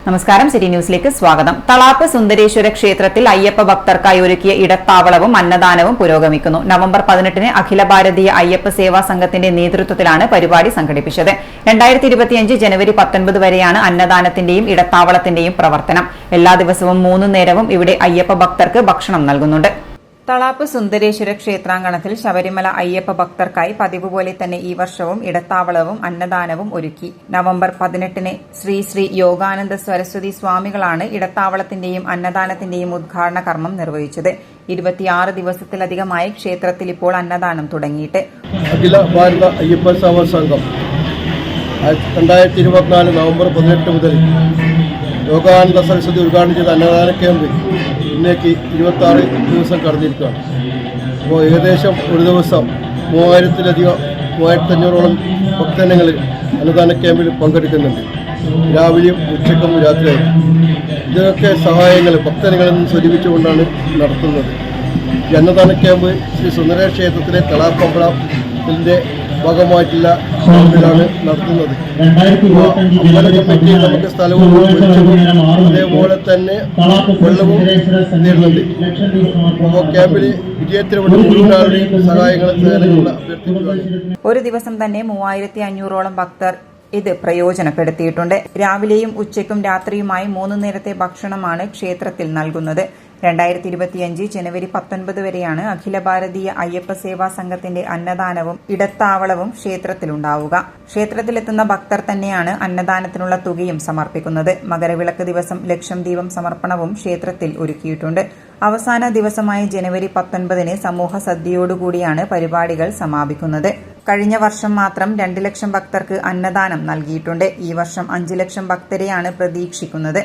നമസ്കാരം, സിറ്റി ന്യൂസിലേക്ക് സ്വാഗതം. തളാപ്പ് സുന്ദരേശ്വര ക്ഷേത്രത്തിൽ അയ്യപ്പ ഭക്തർക്കായി ഒരുക്കിയ ഇടത്താവളവും അന്നദാനവും പുരോഗമിക്കുന്നു. നവംബർ 18-ന് അഖില ഭാരതീയ അയ്യപ്പ സേവാ സംഘത്തിന്റെ നേതൃത്വത്തിലാണ് പരിപാടി സംഘടിപ്പിച്ചത്. 2025 ജനുവരി 19 വരെയാണ് അന്നദാനത്തിന്റെയും ഇടത്താവളത്തിന്റെയും പ്രവർത്തനം. എല്ലാ ദിവസവും 3 നേരവും ഇവിടെ അയ്യപ്പ ഭക്തർക്ക് ഭക്ഷണം നൽകുന്നുണ്ട്. തളാപ്പ് സുന്ദരേശ്വര ക്ഷേത്രാങ്കണത്തിൽ ശബരിമല അയ്യപ്പ ഭക്തർക്കായി പതിവ് പോലെ തന്നെ ഈ വർഷവും ഇടത്താവളവും അന്നദാനവും ഒരുക്കി. നവംബർ 18-ന് ശ്രീ യോഗാനന്ദ സരസ്വതി സ്വാമികളാണ് ഇടത്താവളത്തിന്റെയും അന്നദാനത്തിന്റെയും ഉദ്ഘാടന കർമ്മം നിർവഹിച്ചത്. 26 ദിവസത്തിലധികമായി ക്ഷേത്രത്തിൽ ഇപ്പോൾ അന്നദാനം തുടങ്ങിയിട്ട്. അഖില ഭാരത അയ്യപ്പ സേവാ സംഘം 2024 നവംബർ 18 മുതൽ യോഗാനന്ദ സരസ്വതി ഉദ്ഘാടനം ചെയ്ത അന്നദാന ക്യാമ്പ് ഇന്നേക്ക് 26 ദിവസം കടന്നിരിക്കുകയാണ്. അപ്പോൾ ഏകദേശം ഒരു ദിവസം 3500ഓളം ഭക്തജനങ്ങൾ അന്നദാന ക്യാമ്പിൽ പങ്കെടുക്കുന്നുണ്ട്. രാവിലെയും ഉച്ചക്കും രാത്രിയായി ഇതൊക്കെ സഹായങ്ങൾ ഭക്തജനങ്ങളിൽ നിന്ന് സ്വരൂപിച്ചുകൊണ്ടാണ് നടത്തുന്നത്. ഈ അന്നദാന ക്യാമ്പ് ശ്രീ സുന്ദര ക്ഷേത്രത്തിലെ തളാപ്പമ്പലത്തിൻ്റെ ഭാഗമായിട്ടുള്ള ാണ് നടത്തുന്നത്. അമ്പല കമ്മിറ്റി നമുക്ക് സ്ഥലവും അതേപോലെ തന്നെ വെള്ളവും നേരുന്നുണ്ട്. അപ്പോൾ ക്യാമ്പിൽ വിജയത്തിന് വേണ്ടി മുഴുവനാളുടെയും സഹായങ്ങൾ അഭ്യർത്ഥിക്കുകയാണ്. ഒരു ദിവസം തന്നെ 3500ഓളം ഭക്തർ ഇത് പ്രയോജനപ്പെടുത്തിയിട്ടുണ്ട്. രാവിലെയും ഉച്ചയ്ക്കും രാത്രിയുമായി 3 നേരത്തെ ഭക്ഷണമാണ് ക്ഷേത്രത്തിൽ നൽകുന്നത്. 2025 ജനുവരി 19 വരെയാണ് അഖില ഭാരതീയ അയ്യപ്പ സേവാ സംഘത്തിന്റെ അന്നദാനവും ഇടത്താവളവും ക്ഷേത്രത്തിലുണ്ടാവുക. ക്ഷേത്രത്തിലെത്തുന്ന ഭക്തർ തന്നെയാണ് അന്നദാനത്തിനുള്ള തുകയും സമർപ്പിക്കുന്നത്. മകരവിളക്ക് ദിവസം ലക്ഷം ദീപം സമർപ്പണവും ക്ഷേത്രത്തിൽ ഒരുക്കിയിട്ടുണ്ട്. അവസാന ദിവസമായ ജനുവരി 19-ന് സമൂഹ സദ്യയോടുകൂടിയാണ് പരിപാടികൾ സമാപിക്കുന്നത്. കഴിഞ്ഞ വർഷം മാത്രം 2 ലക്ഷം ഭക്തർക്ക് അന്നദാനം നൽകിയിട്ടുണ്ട്. ഈ വർഷം 5 ലക്ഷം ഭക്തരെയാണ് പ്രതീക്ഷിക്കുന്നത്.